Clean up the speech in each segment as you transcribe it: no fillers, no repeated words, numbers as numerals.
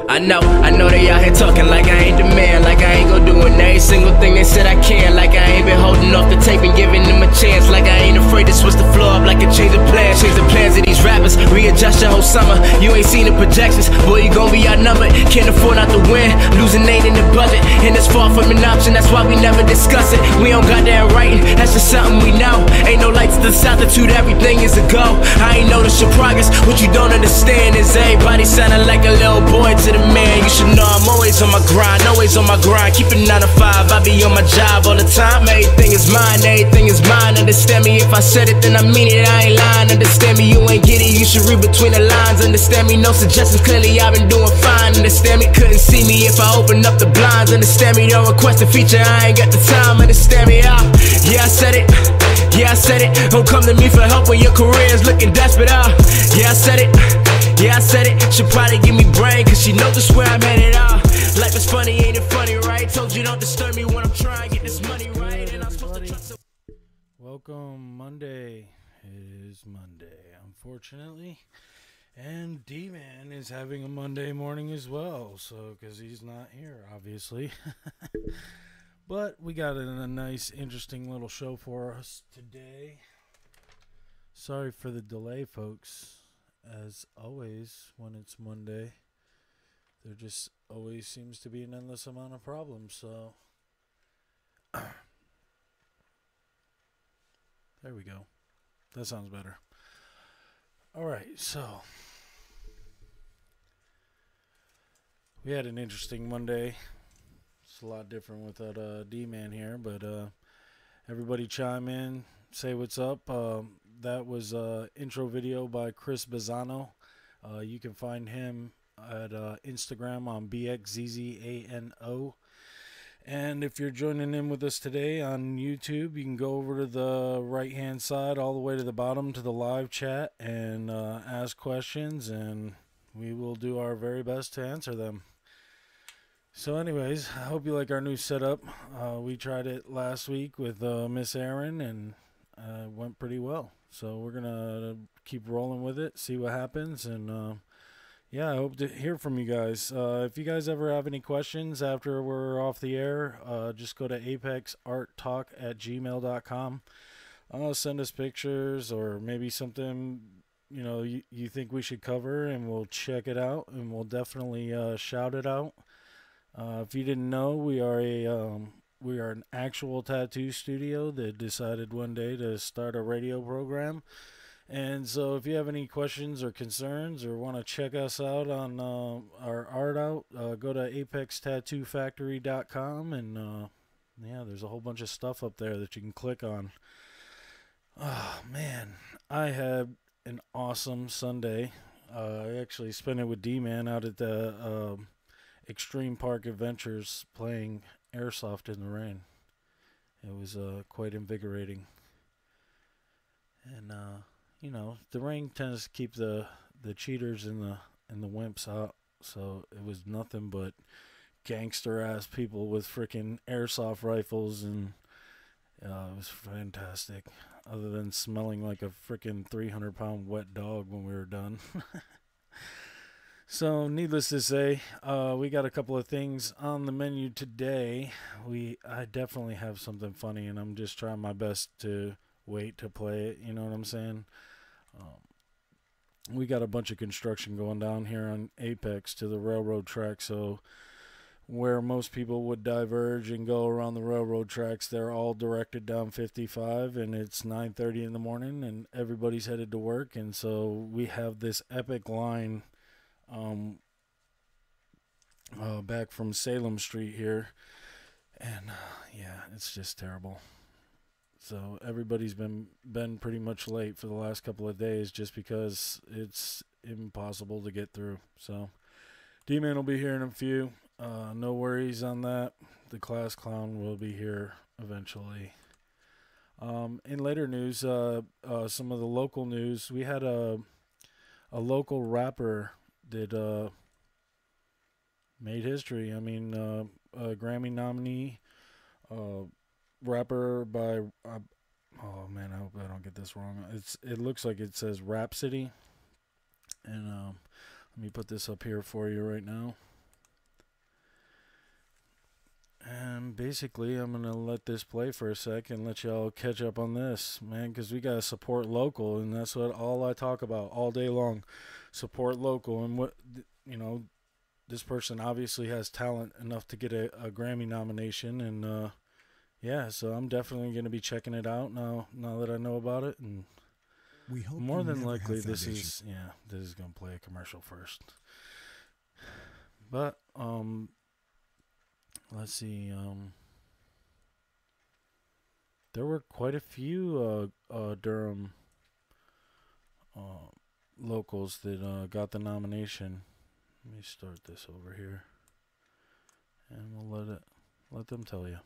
I know they out here talking like I ain't the man, like I ain't gon' doing every single thing they said I can, like I ain't been holding off the tape and giving them a chance, like I ain't afraid to switch the floor up like a change of plans. Change the plans of these rappers, readjust your whole summer. You ain't seen the projections, boy, you gon' be outnumbered. Can't afford not to win, losing ain't in the budget, and it's far from an option, that's why we never discuss it. We don't got that in writing, that's just something we know. Ain't no lights to the altitude, everything is a go. I ain't noticed your progress, what you don't understand is everybody sounding like a little boy to the man. You should know I'm always on my grind, always on my grind. Keep it 9 to 5, I be on my job all the time. Everything is mine, everything is mine. Understand me, if I said it then I mean it, I ain't lying. Understand me, you ain't get it, you should read between the lines. Understand me, no suggestions, clearly I've been doing fine. Understand me, couldn't see me if I opened up the blinds. Understand me, don't request a feature, I ain't got the time. Understand me, yeah, I said it. Yeah, I said it. Don't come to me for help when your career is looking desperate. Yeah, I said it. Yeah, I said it. She'll probably give me brain, cause she knows just where I'm headed. Life is funny, ain't it funny, right? Told you don't disturb me when I'm trying to get this money right. And I'm supposed to trust. Welcome Monday. It is Monday, unfortunately. And D-Man is having a Monday morning as well, so because he's not here, obviously. But we got a nice, interesting little show for us today. Sorry for the delay, folks. As always, when it's Monday, there just always seems to be an endless amount of problems, so there we go. That sounds better. Alright, so we had an interesting Monday. It's a lot different without D-Man here, but everybody chime in, say what's up. That was intro video by Chris Bizzano. You can find him at Instagram on BXZZANO. And if you're joining in with us today on YouTube, you can go over to the right-hand side all the way to the bottom to the live chat and ask questions, and we will do our very best to answer them. So anyways, I hope you like our new setup. We tried it last week with Miss Erin, and it went pretty well. So we're going to keep rolling with it, see what happens, and yeah, I hope to hear from you guys. If you guys ever have any questions after we're off the air, just go to apexarttalk@gmail.com. Send us pictures or maybe something you think we should cover, and we'll check it out, and we'll definitely shout it out. If you didn't know, we are an actual tattoo studio that decided one day to start a radio program. And so if you have any questions or concerns or want to check us out on our art out, go to apextattoofactory.com, and yeah, there's a whole bunch of stuff up there that you can click on. Oh man, I had an awesome Sunday. I actually spent it with D-Man out at the Extreme Park Adventures playing airsoft in the rain. It was quite invigorating. And the rain tends to keep the cheaters and the wimps out, so it was nothing but gangster ass people with freaking airsoft rifles, and it was fantastic. Other than smelling like a freaking 300-pound wet dog when we were done. So, needless to say, we got a couple of things on the menu today. I definitely have something funny, and I'm just trying my best to wait to play it, you know what I'm saying? We got a bunch of construction going down here on Apex to the railroad track, so where most people would diverge and go around the railroad tracks, they're all directed down 55, and it's 9:30 in the morning, and everybody's headed to work, and so we have this epic line back from Salem Street here, and yeah, it's just terrible. So everybody's been pretty much late for the last couple of days just because it's impossible to get through. So D-Man will be here in a few. No worries on that. The class clown will be here eventually. In later news, some of the local news, we had a local rapper that made history. I mean, a Grammy nominee, rapper by oh man, I hope I don't get this wrong. It looks like it says RAPSODY, and let me put this up here for you right now. And basically, I'm going to let this play for a sec and let y'all catch up on this, man, because we got to support local, and that's what all I talk about all day long. Support local. And what, you know, this person obviously has talent enough to get a Grammy nomination, and yeah, so I'm definitely going to be checking it out now that I know about it. And we hope more than likely this is going to play a commercial first. But let's see, there were quite a few Durham locals that got the nomination. Let me start this over here, and we'll let them tell you.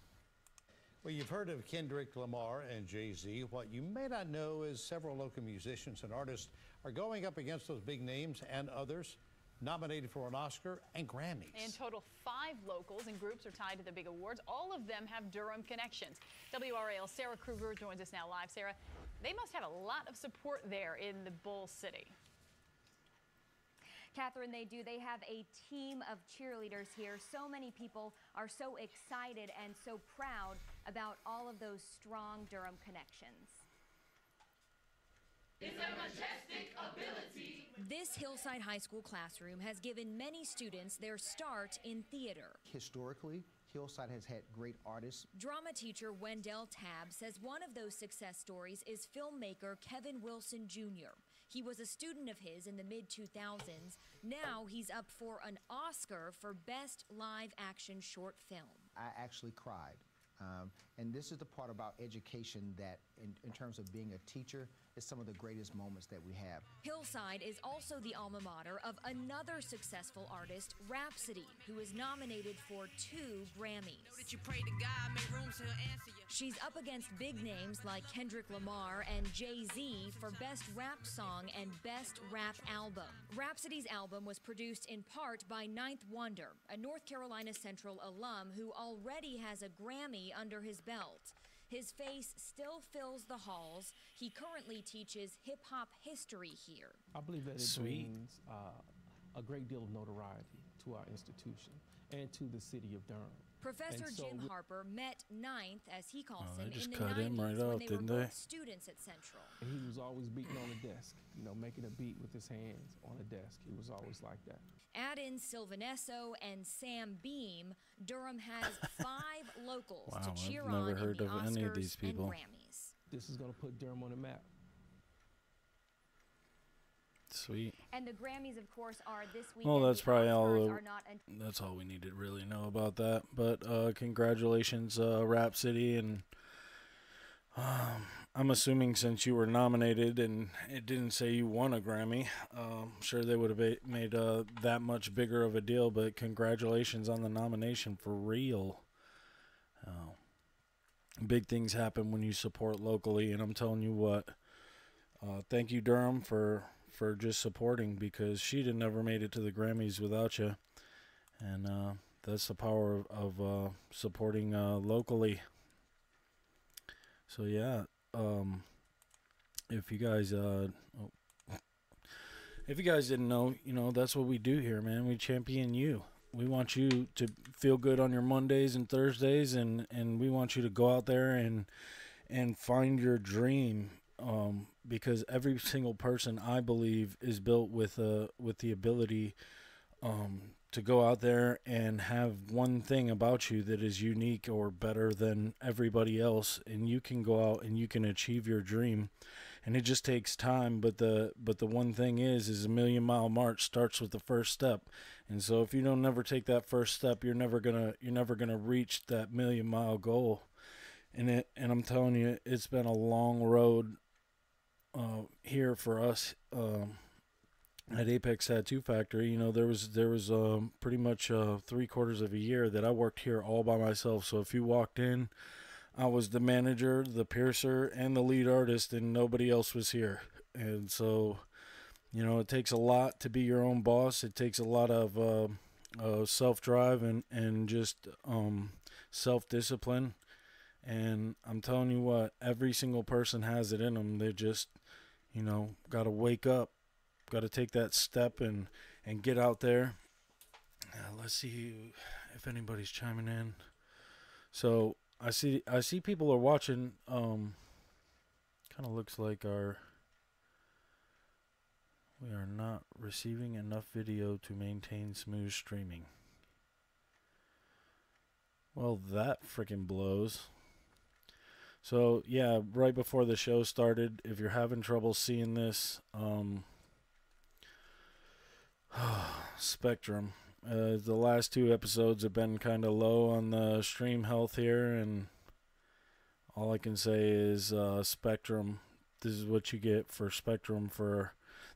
Well, you've heard of Kendrick Lamar and Jay-Z. What you may not know is several local musicians and artists are going up against those big names and others nominated for an Oscar and Grammys. In total, 5 locals and groups are tied to the big awards. All of them have Durham connections. WRAL's Sarah Kruger joins us now live. Sarah, they must have a lot of support there in the Bull City. Catherine, they do. They have a team of cheerleaders here. So many people are so excited and so proud about all of those strong Durham connections. It's a majestic ability. This Hillside High School classroom has given many students their start in theater. Historically, Hillside has had great artists. Drama teacher Wendell Tabb says one of those success stories is filmmaker Kevin Wilson Jr. He was a student of his in the mid-2000s. Now he's up for an Oscar for Best Live Action Short Film. I actually cried. And this is the part about education that, in terms of being a teacher, is some of the greatest moments that we have. Hillside is also the alma mater of another successful artist, Rhapsody, who is nominated for 2 Grammys. She's up against big names like Kendrick Lamar and Jay-Z for Best Rap Song and Best Rap Album. Rhapsody's album was produced in part by Ninth Wonder, a North Carolina Central alum who already has a Grammy under his belt. His face still fills the halls. He currently teaches hip-hop history here. I believe that it brings a great deal of notoriety to our institution and to the city of Durham. Professor Jim Harper met Ninth, as he calls him, just in the cut 90s him right when off, they didn't were they? both students at Central. And he was always beating on the desk, you know, making a beat with his hands on the desk. He was always like that. Add in Sylvanesso and Sam Beam, Durham has 5 locals to cheer I've on never heard in the of Oscars any of these people. and Grammys. This is going to put Durham on the map. Sweet. And the Grammys, of course, are this weekend. Well, that's probably all. That's all we need to really know about that. But congratulations, Rhapsody, and I'm assuming since you were nominated and it didn't say you won a Grammy, I'm sure they would have made that much bigger of a deal. But congratulations on the nomination, for real. Big things happen when you support locally, and I'm telling you what. Thank you, Durham, for just supporting, because she'd have never made it to the Grammys without you. And that's the power of supporting locally. So yeah, if you guys didn't know, you know, that's what we do here, man. We champion you. We want you to feel good on your Mondays and Thursdays, and we want you to go out there and find your dream. Because every single person, I believe, is built with the ability to go out there and have one thing about you that is unique or better than everybody else, and you can go out and you can achieve your dream. And it just takes time, but the one thing is a million-mile march starts with the first step. And so if you don't never take that first step, you're never gonna reach that million-mile goal. And I'm telling you, it's been a long road here for us at Apex Tattoo Factory. You know, there was pretty much 3/4 of a year that I worked here all by myself. So if you walked in, I was the manager, the piercer, and the lead artist, and nobody else was here. And so, you know, it takes a lot to be your own boss. It takes a lot of self-drive and just self-discipline. And I'm telling you what, every single person has it in them. They just, you know, got to wake up, got to take that step and get out there. Let's see if anybody's chiming in. So I see people are watching. Kind of looks like we are not receiving enough video to maintain smooth streaming. Well, that freaking blows. So yeah, right before the show started, if you're having trouble seeing this, Spectrum. The last 2 episodes have been kind of low on the stream health here, and all I can say is Spectrum. This is what you get for Spectrum.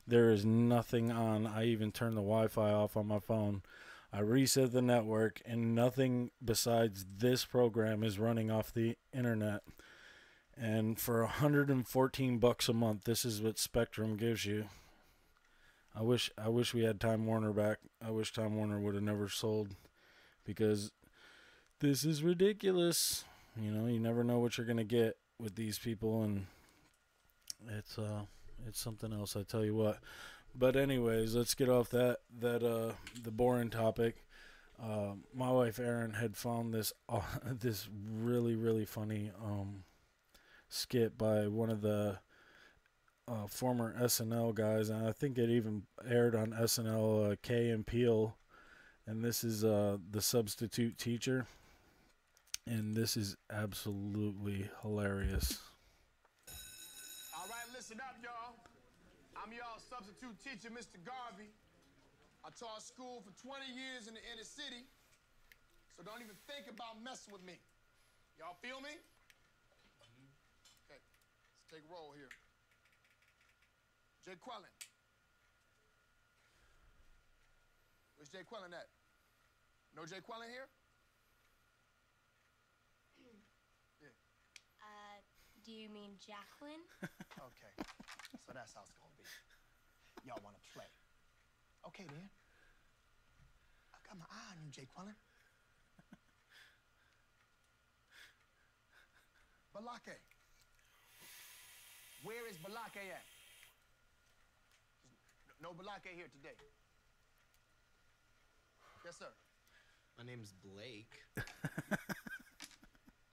There is nothing on. I even turned the Wi-Fi off on my phone. I reset the network, and nothing besides this program is running off the internet. And for $114 a month, this is what Spectrum gives you. I wish we had Time Warner back. I wish Time Warner would have never sold, because this is ridiculous. You know, you never know what you're gonna get with these people, and it's something else, I tell you what. But anyways, let's get off the boring topic. My wife Erin had found this really funny skit by one of the former SNL guys, and I think it even aired on SNL, Kay and Peele. And this is the substitute teacher, and this is absolutely hilarious. All right, listen up, y'all. I'm y'all's substitute teacher, Mr. Garvey. I taught school for 20 years in the inner city, so don't even think about messing with me. Y'all feel me? Okay, let's take a roll here. Jay Quellen. Where's Jay Quellen at? No Jay Quellen here? Yeah. Do you mean Jacqueline? Okay, so that's how it's gonna be. Y'all wanna play? Okay then. I got my eye on you, Jay Quellen. Balake. Where is Balake at? No Balake here today. Yes, sir. My name's Blake.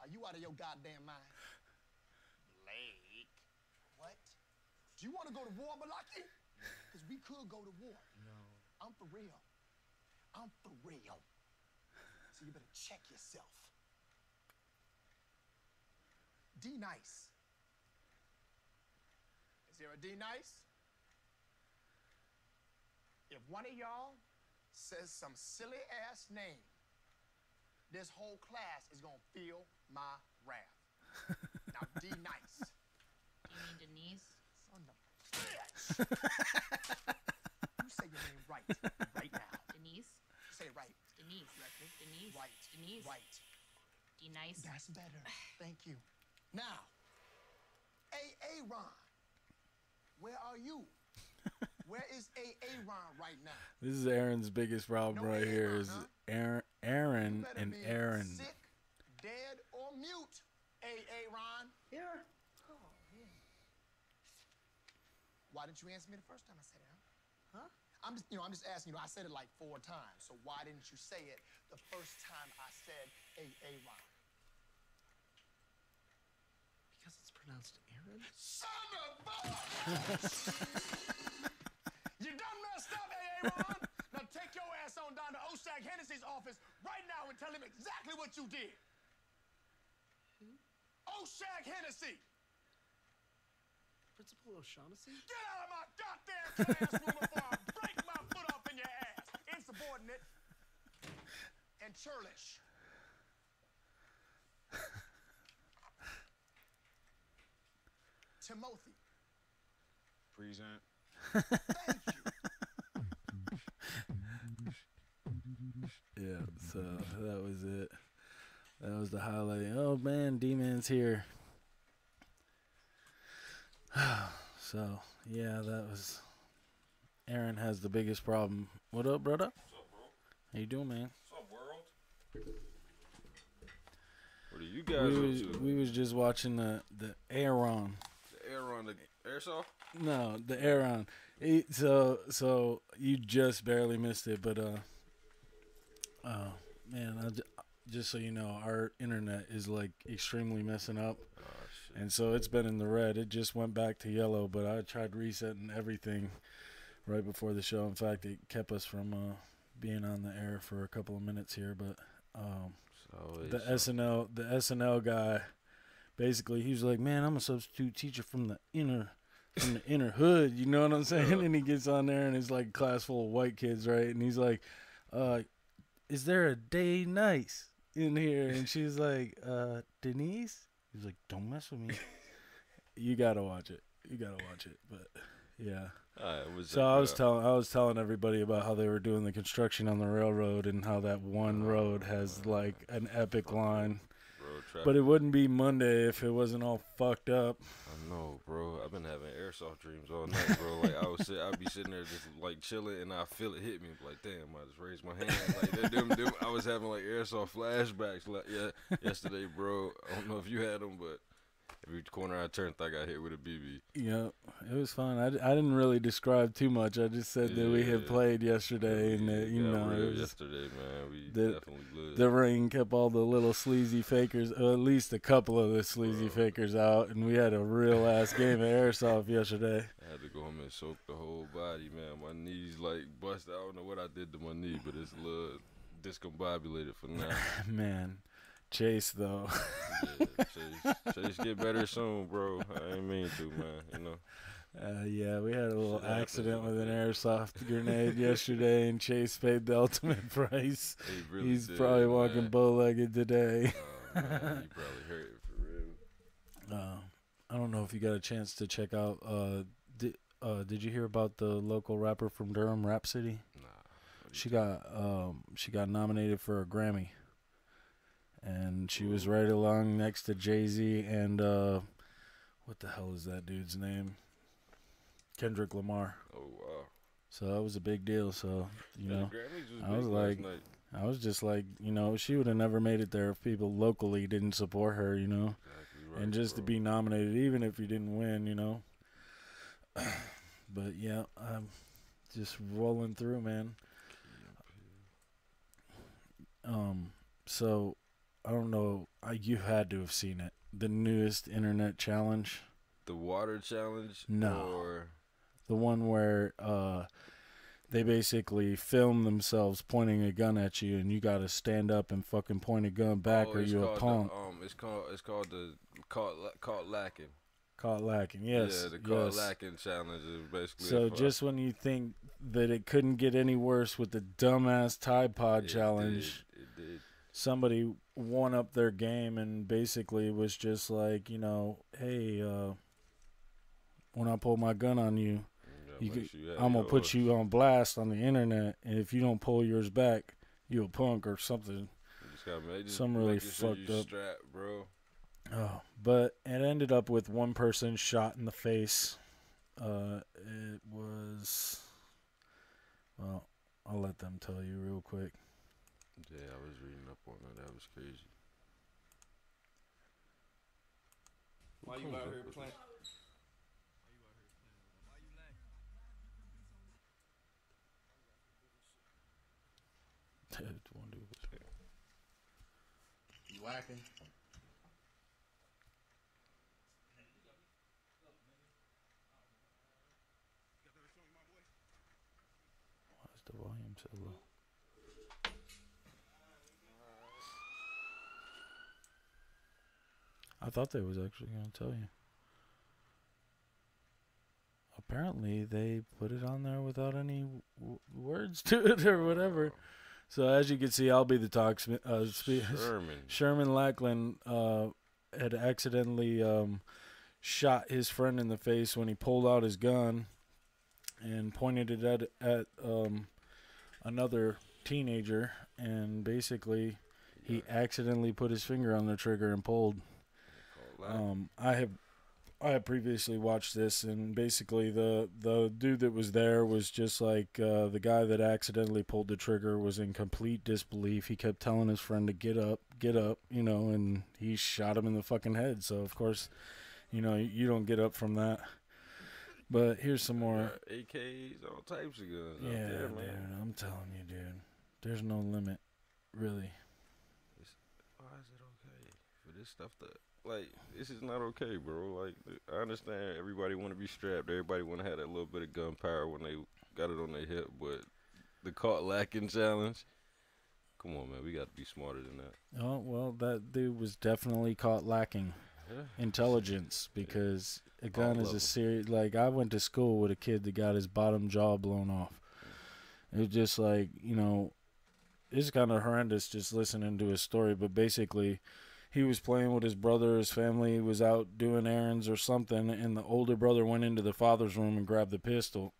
Are you out of your goddamn mind? Blake. What? Do you want to go to war, Balake? Because we could go to war. No. I'm for real. I'm for real. So you better check yourself. D nice. Is there a D nice? If one of y'all says some silly ass name, this whole class is gonna feel my wrath. Now, D nice. You mean Denise? Son of a bitch. You say your name right now. Denise? Say it right. Denise. Correctly. Denise. Right. Denise. Right. D nice. That's better. Thank you. Now, Aaron, where are you? Where is Aaron right now? This is Aaron's biggest problem right here. Is Aaron and Aaron. Sick, dead, or mute. Aaron. Here. Oh, yeah. Why didn't you answer me the first time I said it, huh? I'm just asking you. I said it like 4 times. So why didn't you say it the first time I said Aaron? Because it's pronounced Aaron. Son of a You done messed up, Aaron. Now take your ass on down to Oshag Hennessy's office right now and tell him exactly what you did. Who? Oshag Hennessy. Principal O'Shaughnessy? Get out of my goddamn classroom before I break my foot off in your ass. Insubordinate and churlish. Timothy. Present. Thank you. Yeah, so that was it. That was the highlight. Oh man, D-Man's here. So yeah, that was. Aaron has the biggest problem. What up, brother? What's up, bro? How you doing, man? What's up, world? What are you guys up to? We was just watching the Aaron. The Aaron, the airsoft? No, the Aaron. So you just barely missed it, but man, just so you know, our internet is like extremely messing up. And so it's been in the red. It just went back to yellow, but I tried resetting everything right before the show. In fact, it kept us from being on the air for a couple of minutes here. But the SNL guy, basically, he was like, "Man, I'm a substitute teacher from the inner hood." You know what I'm saying? And he gets on there, and it's like a class full of white kids, right? And he's like, "Is there a day nice in here?" And she's like, "Denise." He's like, "Don't mess with me." You gotta watch it. But yeah. So I was telling everybody about how they were doing the construction on the railroad and how that one road has like an epic line. But it wouldn't be Monday if it wasn't all fucked up. I know, bro. I've been having airsoft dreams all night, bro. Like I'd be sitting there just like chilling, and I feel it hit me. Like, damn, I just raised my hand. Like I was having like airsoft flashbacks. Like yesterday, bro. I don't know if you had them, but every corner I turned, I got hit with a BB. Yeah, it was fun. I didn't really describe too much. I just said that we had played yesterday, and that, you know, it was yesterday, man. We definitely lived. The rain kept all the little sleazy fakers, or at least a couple of the sleazy fakers out, and we had a real ass game of airsoft yesterday. I had to go home and soak the whole body, man. My knees like busted. I don't know what I did to my knee, but it's a little discombobulated for now. Man. Chase, though. Chase get better soon, bro. I ain't mean to, man, you know. Yeah, we had a little accident with an airsoft grenade yesterday, and Chase paid the ultimate price. He's probably walking bow-legged today. Man, he probably hurt it for real. I don't know if you got a chance to check out. Did you hear about the local rapper from Durham, RAPSODY? Nah. She got nominated for a Grammy. And she was right along next to Jay-Z and, what the hell is that dude's name? Kendrick Lamar. Oh, wow. So that was a big deal. So, you know, I was just like, you know, she would have never made it there if people locally didn't support her, you know. Exactly right, and just to be nominated, even if you didn't win, you know. But, yeah, I'm just rolling through, man. So... I don't know. You had to have seen it. The newest internet challenge. The water challenge? No. Or the one where they basically film themselves pointing a gun at you, and you got to stand up and fucking point a gun back, or you're a punk. It's called caught lacking. Caught lacking, yes. Yeah, the caught lacking challenge is basically. So just when you think that it couldn't get any worse with the dumbass Tide Pod challenge, it did. Somebody won up their game and basically was just like, you know, hey, when I pull my gun on you, I'm going to put you on blast on the internet, and if you don't pull yours back, you a punk or something. Some really fucked up. Strapped, bro. Oh, but it ended up with one person shot in the face. It was, well, I'll let them tell you real quick. Yeah, I was reading up on that. That was crazy. Why you out here playing? You whacking? Why is the volume so low? I thought they was actually going to tell you. Apparently, they put it on there without any words to it or whatever. So, as you can see, I'll be the talksman. Sherman Lackland had accidentally shot his friend in the face when he pulled out his gun and pointed it at another teenager. And basically, he accidentally put his finger on the trigger and pulled. I have previously watched this, and basically the dude that was there was just like the guy that accidentally pulled the trigger was in complete disbelief. He kept telling his friend to get up, you know, and he shot him in the fucking head. So of course, you know, you don't get up from that. But here's some more. AKs, all types of guns. Yeah, out there, man. dude, I'm telling you, dude. There's no limit, really. why is it okay for this stuff to, like, this is not okay, bro. Like, I understand everybody want to be strapped. Everybody want to have that little bit of gunpowder when they got it on their hip, but the caught lacking challenge, come on, man, we got to be smarter than that. Oh, well, that dude was definitely caught lacking intelligence, because a gun is a serious, like, I went to school with a kid that got his bottom jaw blown off. It was just like, you know, it's kind of horrendous just listening to his story, but basically he was playing with his brother. His family was out doing errands or something, and the older brother went into the father's room and grabbed the pistol,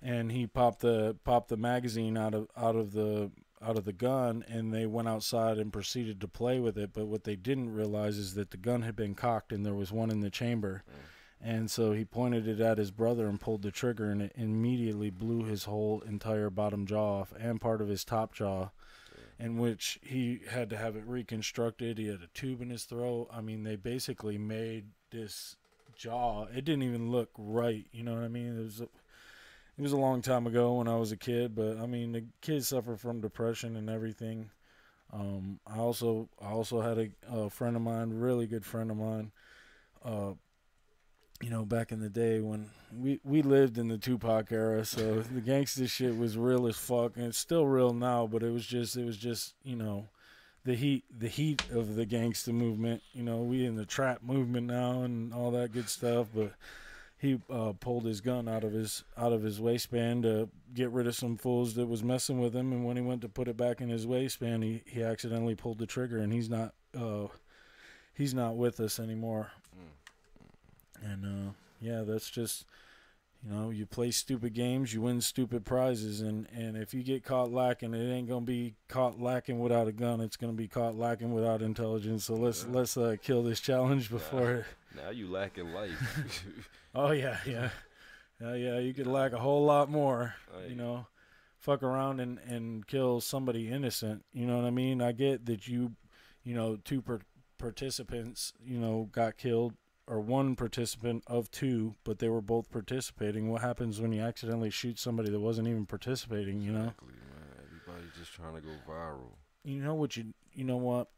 and he popped the magazine out of the gun, and they went outside and proceeded to play with it. But what they didn't realize is that the gun had been cocked and there was one in the chamber. And so he pointed it at his brother and pulled the trigger, and it immediately blew his whole entire bottom jaw off and part of his top jaw, in which he had to have it reconstructed. He had a tube in his throat. I mean, they basically made this jaw. It didn't even look right. You know what I mean? It was a long time ago when I was a kid, but I mean, the kids suffer from depression and everything. I also had a friend of mine, really good friend of mine, you know, back in the day when we lived in the Tupac era, so the gangster shit was real as fuck, and it's still real now, but it was just, you know, the heat of the gangster movement. You know, we in the trap movement now and all that good stuff, but he pulled his gun out of his waistband to get rid of some fools that was messing with him, and when he went to put it back in his waistband, he accidentally pulled the trigger, and he's not with us anymore. And yeah, that's just, you know, you play stupid games, you win stupid prizes, and if you get caught lacking, it ain't gonna be caught lacking without a gun. It's gonna be caught lacking without intelligence. So let's kill this challenge before. Now you lacking life. Oh yeah. You could lack a whole lot more. You know, fuck around and kill somebody innocent. You know what I mean? I get that you know, two participants, you know, got killed. Or one participant of two, but they were both participating. What happens when you accidentally shoot somebody that wasn't even participating, you know? Exactly, man. Everybody's just trying to go viral. You know what?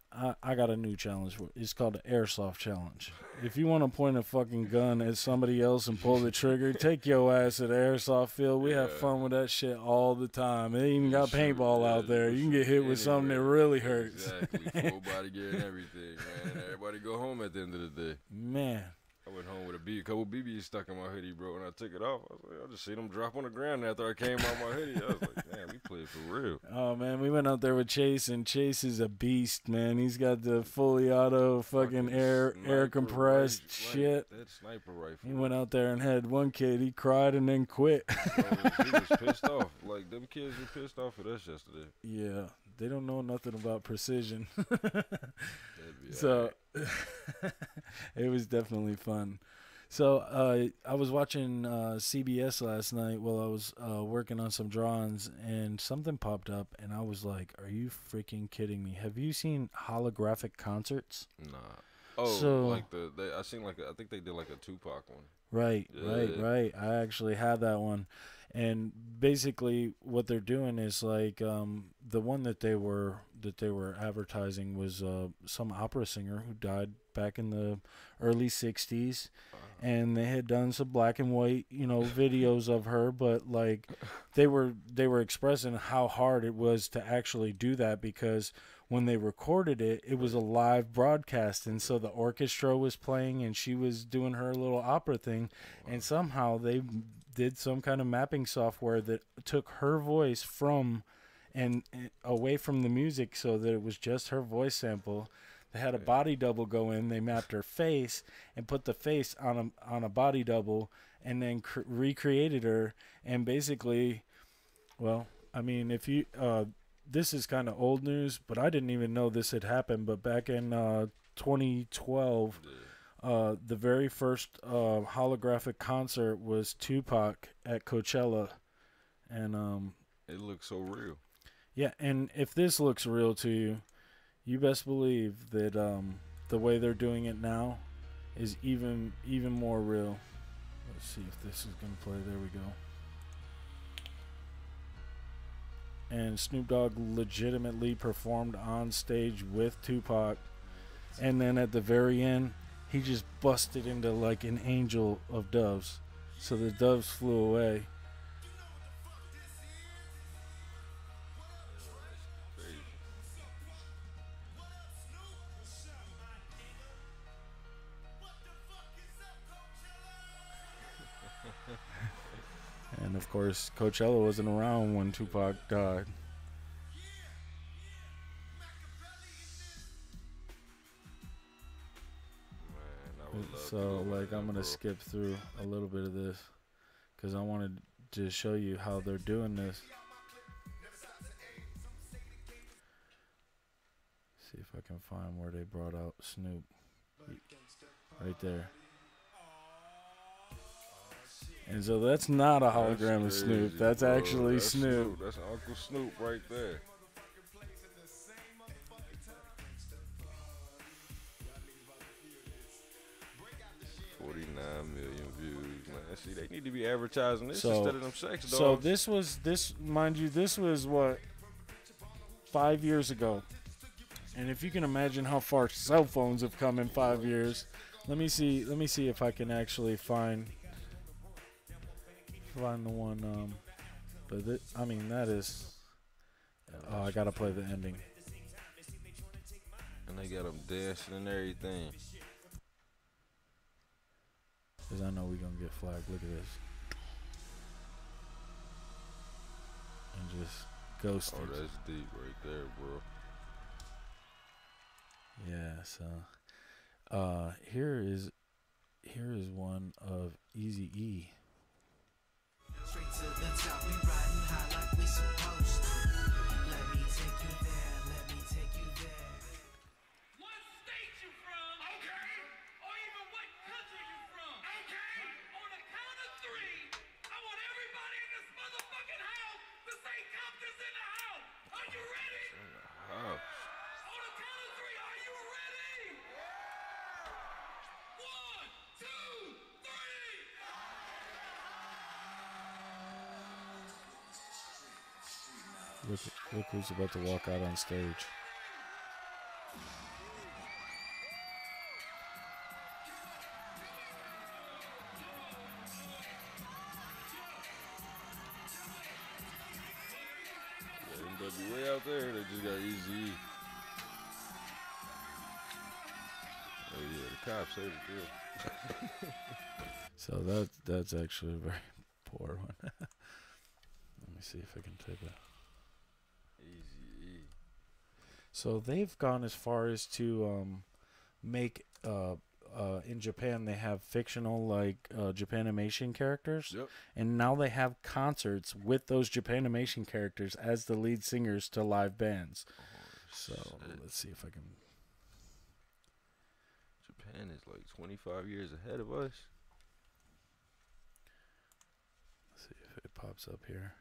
I got a new challenge. It's called the Airsoft Challenge. If you want to point a fucking gun at somebody else and pull the trigger, take your ass to the airsoft field. We have fun with that shit all the time. They even got paintball out there. You can get hit with something that really hurts. Exactly. Full body gear and everything, man. Everybody go home at the end of the day. Man. I went home with a couple BBs stuck in my hoodie, bro. When I took it off, I was like, I just seen them drop on the ground after I came out my hoodie. I was like, man, we played for real. Oh, man, we went out there with Chase, and Chase is a beast, man. He's got the fully auto fucking air compressed shit. That sniper rifle. He went out there and had one kid. He cried and then quit. He was pissed off. Like, them kids were pissed off at us yesterday. Yeah, they don't know nothing about precision. So it was definitely fun. So I was watching CBS last night while I was working on some drawings, and something popped up, and I was like, are you freaking kidding me? Have you seen holographic concerts? Nah. Oh, so, like I seen like I think they did like a Tupac one. Right. I actually had that one. And basically what they're doing is like the one that they were advertising was some opera singer who died back in the early 60s, and they had done some black and white, you know, videos of her, but like they were expressing how hard it was to actually do that, because when they recorded it, it was a live broadcast, and so the orchestra was playing and she was doing her little opera thing, and somehow they did some kind of mapping software that took her voice from and away from the music, so that it was just her voice sample. They had a body double go in. They mapped her face and put the face on a body double, and then recreated her. And basically, well, I mean, if you this is kind of old news, but I didn't even know this had happened. But back in 2012. The very first holographic concert was Tupac at Coachella, and it looks so real. Yeah, and if this looks real to you, you best believe that the way they're doing it now is even more real. Let's see if this is gonna play. There we go. and Snoop Dogg legitimately performed on stage with Tupac. And then at the very end, he just busted into like an angel of doves. So the doves flew away. And of course, Coachella wasn't around when Tupac died. So, like, I'm gonna skip through a little bit of this because I wanted to show you how they're doing this. See if I can find where they brought out Snoop. Right there. And so that's not a hologram of Snoop. That's actually Snoop. That's Uncle Snoop right there. $49 million views, man. See, they need to be advertising this instead of them sex dogs. So mind you, this was what, 5 years ago. And if you can imagine how far cell phones have come in 5 years, let me see if I can actually find the one. But I mean, that is. Oh, I gotta play the ending. And they got them dancing and everything. Because I know we're going to get flagged. Look at this. And just ghosted. Oh, that's deep right there, bro. Yeah, so here is one of Eazy-E. Straight to the top, we riding high like we supposed to. Let me take you there, let me take you there. What state you from? Okay. Or even what country you from? Okay. On the count of three, I want everybody in this motherfucking house to say Compton's in the house. Are you ready? Oh. On the count of three, are you ready? 1, 2, 3. Look who's about to walk out on stage. NWA out there, they just got Eazy-E. Oh yeah, the cops say it too. So that's actually a very poor one. Let me see if I can type it. Eazy-E. So they've gone as far as to make in Japan they have fictional like Japanimation characters, yep. And now they have concerts with those Japanimation characters as the lead singers to live bands. So let's see if I can. Japan is like 25 years ahead of us. Let's see if it pops up here.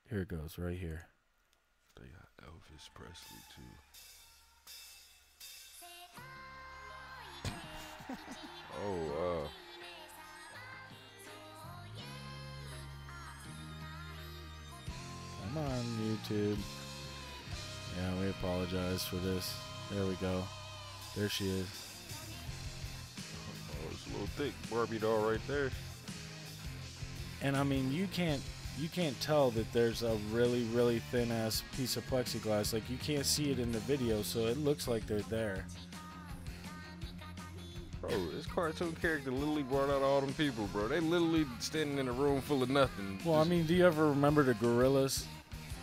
Here it goes, right here. They got Elvis Presley too. Oh, Come on, YouTube. Yeah, we apologize for this. There we go. There she is. Oh, it's a little thick Barbie doll right there. And I mean, you can't tell that there's a really, really thin ass piece of plexiglass. Like, you can't see it in the video, so it looks like they're there. Bro, this cartoon character literally brought out all them people, bro. They literally standing in a room full of nothing. Well, I mean, do you ever remember the Gorillaz?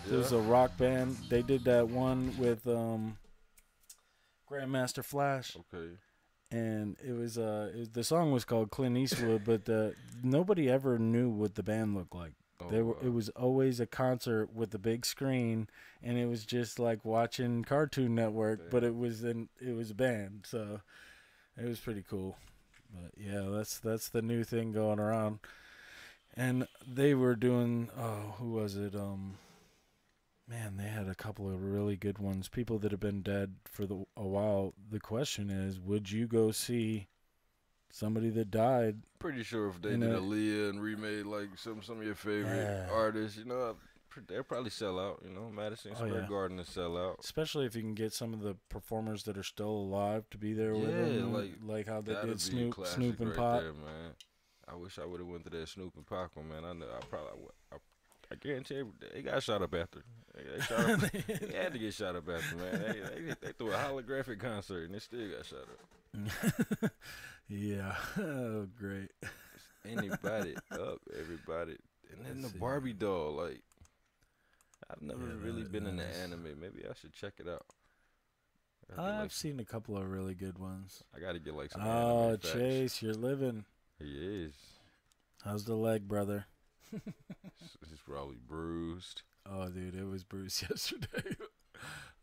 Yeah. It was a rock band. They did that one with Grandmaster Flash. Okay. And it was the song was called Clint Eastwood, but nobody ever knew what the band looked like. It was always a concert with a big screen, and it was just like watching Cartoon Network, but it was a band, so it was pretty cool. But yeah, that's the new thing going around. And they were doing who was it? Man, they had a couple of really good ones. People that have been dead for a while. The question is, would you go see somebody that died. Pretty sure if they did Aaliyah and remade like some of your favorite artists, you know, they'll probably sell out. You know, Madison Square Garden to sell out. Especially if you can get some of the performers that are still alive to be there with them, like how they did Snoop and Pac. There, man. I wish I would have went to that Snoop and Pac one, man. I know I probably would. I guarantee they got shot up after. They had to get shot up after, man. They threw a holographic concert and they still got shot up. Yeah. Oh, great. Anybody up, everybody. And then the Barbie doll, like, I've never really been into anime. Maybe I should check it out. I've seen a couple of really good ones. I got to get like some anime facts. Chase, you're living. He is. How's the leg, brother? It's probably bruised. Oh, dude, it was bruised yesterday.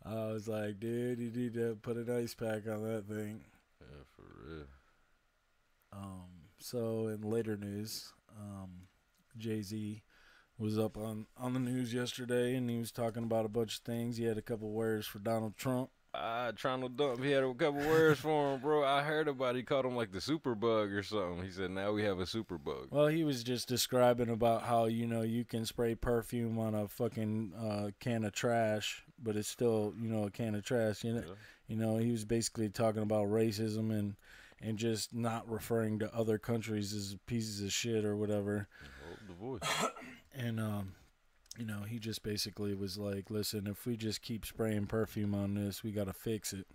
I was like, dude, you need to put an ice pack on that thing. Yeah, for real. So in later news, Jay-Z was up on the news yesterday, and he was talking about a bunch of things. He had a couple words for Donald Trump. Trying to dump. He had a couple words for him, bro. I heard about it. He called him like the super bug or something. He said, now we have a super bug. Well, he was just describing about how, you know, you can spray perfume on a fucking can of trash, but it's still, you know, a can of trash. You know, he was basically talking about racism and just not referring to other countries as pieces of shit or whatever. The voice. And, you know, he just basically was like, listen, if we just keep spraying perfume on this, we got to fix it.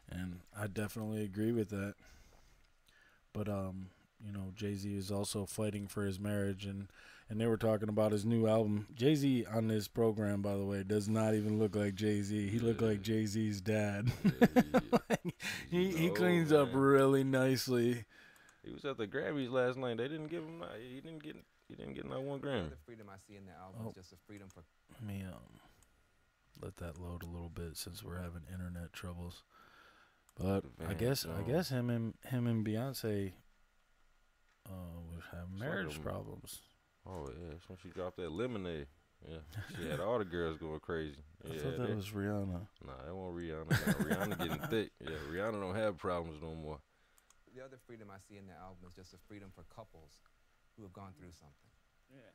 And I definitely agree with that. But, you know, Jay-Z is also fighting for his marriage, and they were talking about his new album. Jay-Z on this program, by the way, does not even look like Jay-Z. He looked like Jay-Z's dad. he cleans up really nicely. He was at the Grammys last night. They didn't give him. He didn't get not one Grammy. The freedom I see in the album is just a freedom for. Let me let that load a little bit since we're having internet troubles. But I guess him and Beyonce would have marriage problems. Oh yeah, that's when she dropped that Lemonade. Yeah, she had all the girls going crazy. I thought that was Rihanna. Nah, that wasn't Rihanna. Nah, Rihanna getting thick. Yeah, Rihanna don't have problems no more. The other freedom I see in the album is just a freedom for couples who have gone through something. Yeah.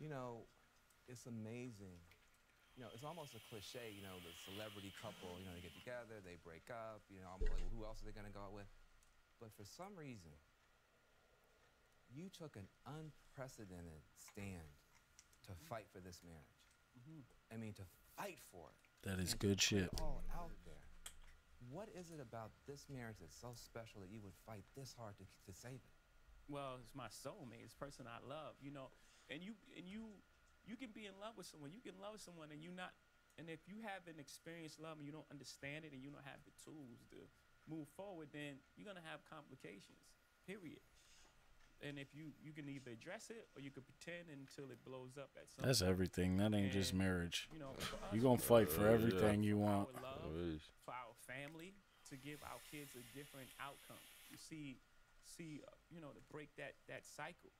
You know, it's amazing. You know, it's almost a cliche, you know, the celebrity couple, you know, they get together, they break up, you know, I'm like, well, who else are they going to go out with? But for some reason, you took an unprecedented stand to fight for this marriage. I mean, to fight for it. That is good shit. Put it all out there. What is it about this marriage that's so special that you would fight this hard to save it? Well, it's my soulmate. It's the person I love, you know. And you can be in love with someone. You can love someone and and if you haven't experienced love and you don't understand it and you don't have the tools to move forward, then you're gonna have complications. Period. And if you can either address it or you can pretend until it blows up at some That's point. everything. That ain't just marriage. You know, you're gonna fight for everything you want. For our love, for our family, to give our kids a different outcome. You see, you know, to break that cycle.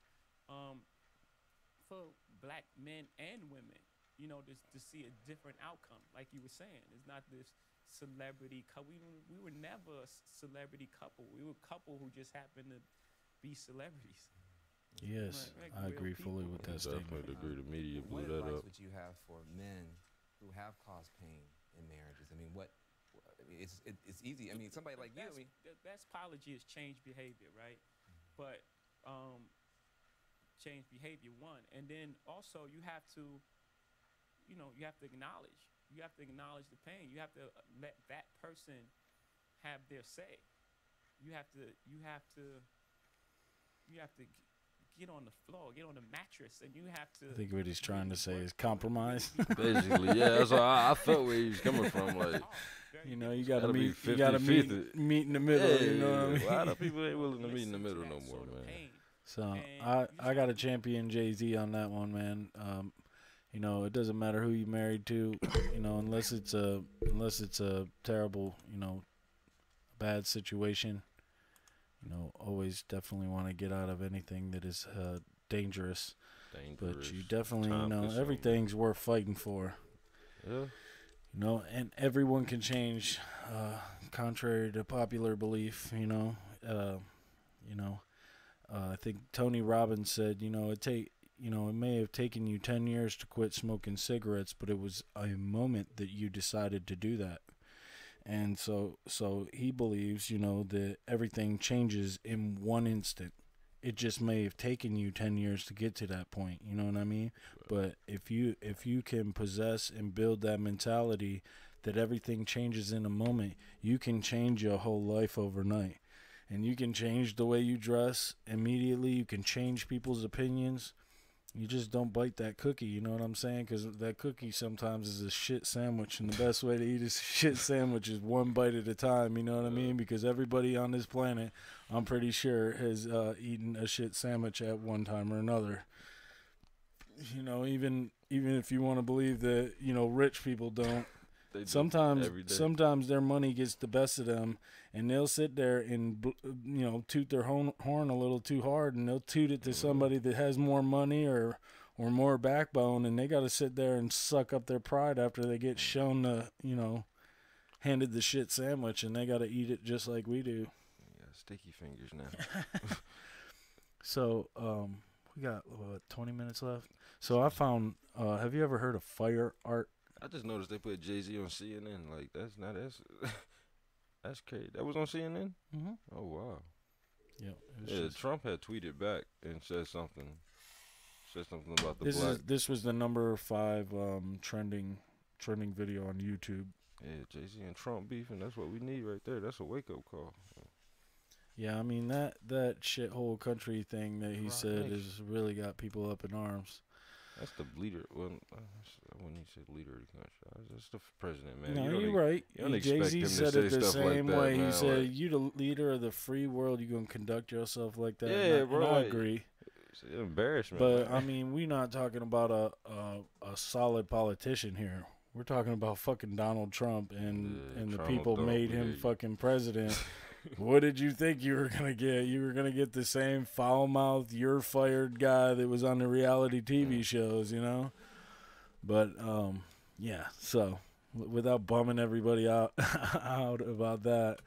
For black men and women, you know, to see a different outcome. Like you were saying, it's not this celebrity couple. We were never a celebrity couple. We were a couple who just happened to be celebrities. Yes, I agree fully with that statement. Definitely agree. The media blew What that advice up. would you have for men who have caused pain in marriages? I mean, it's easy. I mean, somebody like you. I mean, The best apology is change behavior, right? But change behavior, one, and then also you have to, you know, you have to acknowledge the pain. You have to let that person have their say. You have to get on the floor, get on the mattress, and you have to. I think what he's trying to say is compromise. Basically, yeah. That's why I felt where he was coming from. Like, you know, you gotta meet in the middle. Yeah, you know what I mean? A lot of people ain't willing to meet in the middle no more, man. So I got to champion Jay-Z on that one, man. You know, it doesn't matter who you married to, you know, unless it's a terrible, you know, bad situation. You know, always definitely want to get out of anything that is dangerous. But you definitely, you know, everything's worth fighting for. Yeah. You know, and everyone can change, contrary to popular belief. You know, You know, I think Tony Robbins said, you know, it may have taken you 10 years to quit smoking cigarettes, but it was a moment that you decided to do that. And so he believes, you know, that everything changes in one instant. It just may have taken you 10 years to get to that point, you know what I mean? But if you can possess and build that mentality that everything changes in a moment, you can change your whole life overnight. And you can change the way you dress immediately. You can change people's opinions. You just don't bite that cookie, you know what I'm saying? Because that cookie sometimes is a shit sandwich, and the best way to eat a shit sandwich is one bite at a time, you know what I mean? Because everybody on this planet, I'm pretty sure, has eaten a shit sandwich at one time or another. You know, even if you want to believe that, you know, rich people don't, sometimes their money gets the best of them, and they'll sit there and, you know, toot their horn a little too hard, and they'll toot it to somebody that has more money or more backbone, and they got to sit there and suck up their pride after they get shown the, you know, handed the shit sandwich, and they got to eat it just like we do. Yeah, sticky fingers now. So, we got, 20 minutes left? So I found, have you ever heard of fire art? I just noticed they put Jay-Z on CNN. Like, that's crazy. That was on CNN? Mm-hmm. Oh, wow. Yeah, Trump had tweeted back and said something about the black. This was the number 5 trending video on YouTube. Yeah, Jay-Z and Trump beefing. That's what we need right there. That's a wake-up call. Yeah, I mean, that shithole country thing that he said has really got people up in arms. That's the leader. Well, I wouldn't even say leader of the country. That's the president, man. No, you're right. Jay-Z said it the same way. He said, "You the leader of the free world. You gonna conduct yourself like that?" Yeah, bro. I agree. It's an embarrassment. But man. I mean, we're not talking about a solid politician here. We're talking about fucking Donald Trump, and the people made him fucking president. What did you think you were going to get? You were going to get the same foul-mouthed, you're fired guy that was on the reality TV shows, you know? But, yeah, so without bumming everybody out about that,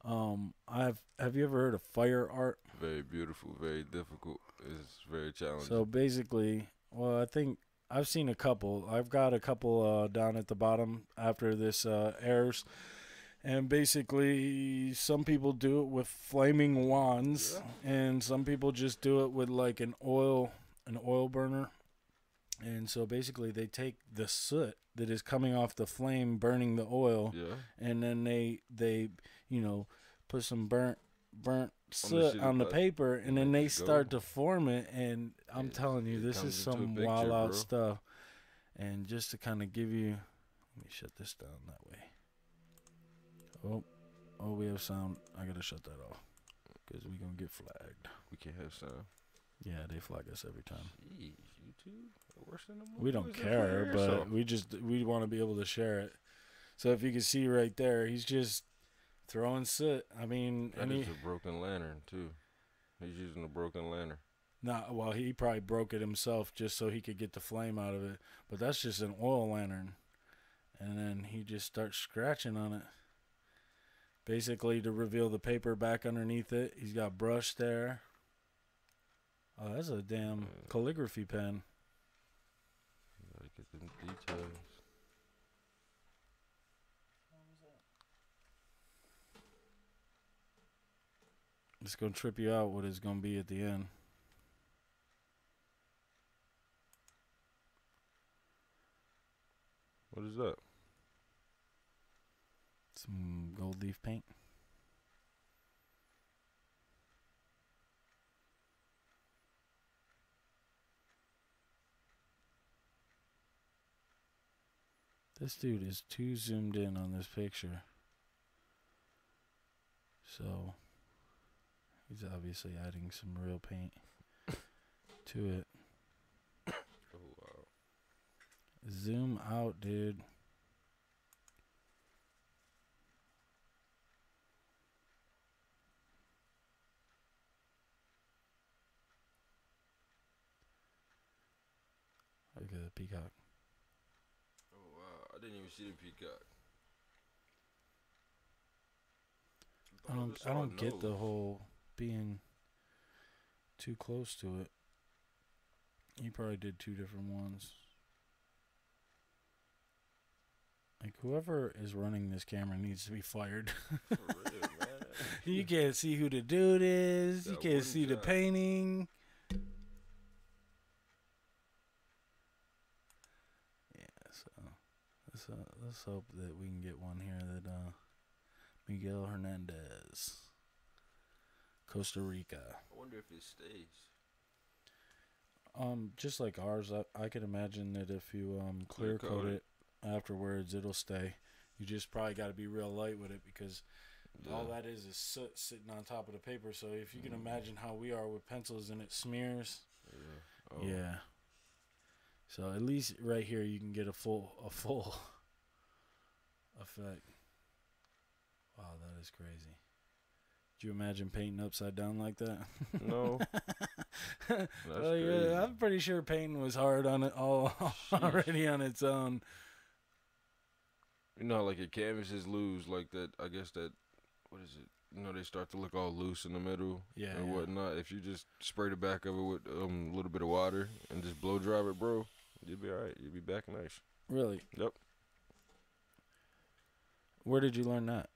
have you ever heard of fire art? Very beautiful, very difficult. It's very challenging. So basically, well, I think I've seen a couple. I've got a couple down at the bottom after this airs. And basically, some people do it with flaming wands, and some people just do it with like an oil burner. And so basically, they take the soot that is coming off the flame, burning the oil, and then they you know, put some burnt soot on the paper, and then they start to form it. And I'm telling you, this is some wild out stuff. And just to kind of give you, let me shut this down that way. Oh, we have sound. I gotta shut that off because we're gonna get flagged. We can't have sound. Yeah, they flag us every time. Jeez, YouTube, worse than the we don't care, but we want to be able to share it. So if you can see right there, he's just throwing soot. I mean, that is a broken lantern too. He's using a broken lantern. Nah, well, he probably broke it himself just so he could get the flame out of it. But that's just an oil lantern, and then he just starts scratching on it. Basically, to reveal the paper back underneath it. He's got brush there. Oh, that's a damn calligraphy pen. You gotta get them details. It's going to trip you out what it's going to be at the end. What is that? Some gold leaf paint. This dude is too zoomed in on this picture. So he's obviously adding some real paint to it. Oh, wow. Zoom out, dude. Look at the peacock. Oh, wow. I didn't even see the peacock. I don't get the whole being too close to it. He probably did 2 different ones. Like, whoever is running this camera needs to be fired. For real, man. You can't see who the dude is. You That can't one see the job. painting. Yeah, so let's hope that we can get one here that Miguel Hernandez, Costa Rica. I wonder if it stays. Just like ours, I can imagine that if you clear coat it afterwards, it'll stay. You just probably got to be real light with it because all that is soot sitting on top of the paper. So if you can imagine how we are with pencils and it smears, yeah. So at least right here you can get a full effect. Wow, that is crazy. Could you imagine painting upside down like that? No. That's Well, yeah, crazy. I'm pretty sure painting was hard on it already on its own. You know, like your canvases lose, like that. I guess that, what is it? You know, they start to look all loose in the middle and whatnot. If you just spray the back of it with a little bit of water and just blow dry it, bro, you'll be all right. You'll be back nice. Really? Yep. Where did you learn that?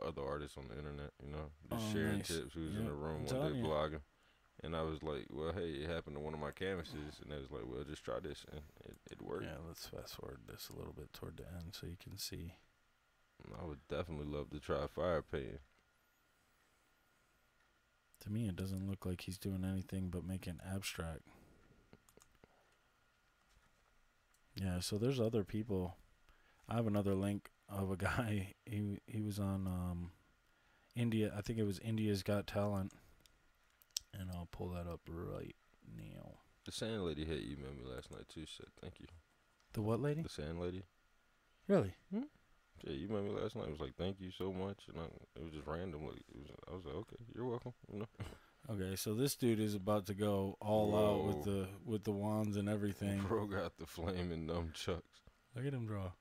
Other artists on the internet, you know, just sharing nice. tips. Who was in Yeah, the room I'm one telling day you. blogging. And I was like, well, hey, it happened to one of my canvases. And they was like, well, just try this. And it worked. Yeah, let's fast forward this a little bit toward the end so you can see. I would definitely love to try fire painting. To me, it doesn't look like he's doing anything but making abstract. Yeah, so there's other people. I have another link of a guy. He was on India. I think it was India's Got Talent. And I'll pull that up right now. The sand lady had emailed me last night too. Said thank you. The what lady? The sand lady. Really? Yeah, you emailed me last night. It was like thank you so much, and it was just random. Like I was like, okay, you're welcome. You know. Okay, so this dude is about to go all out with the wands and everything. Bro got the flaming nunchucks. Look at him draw.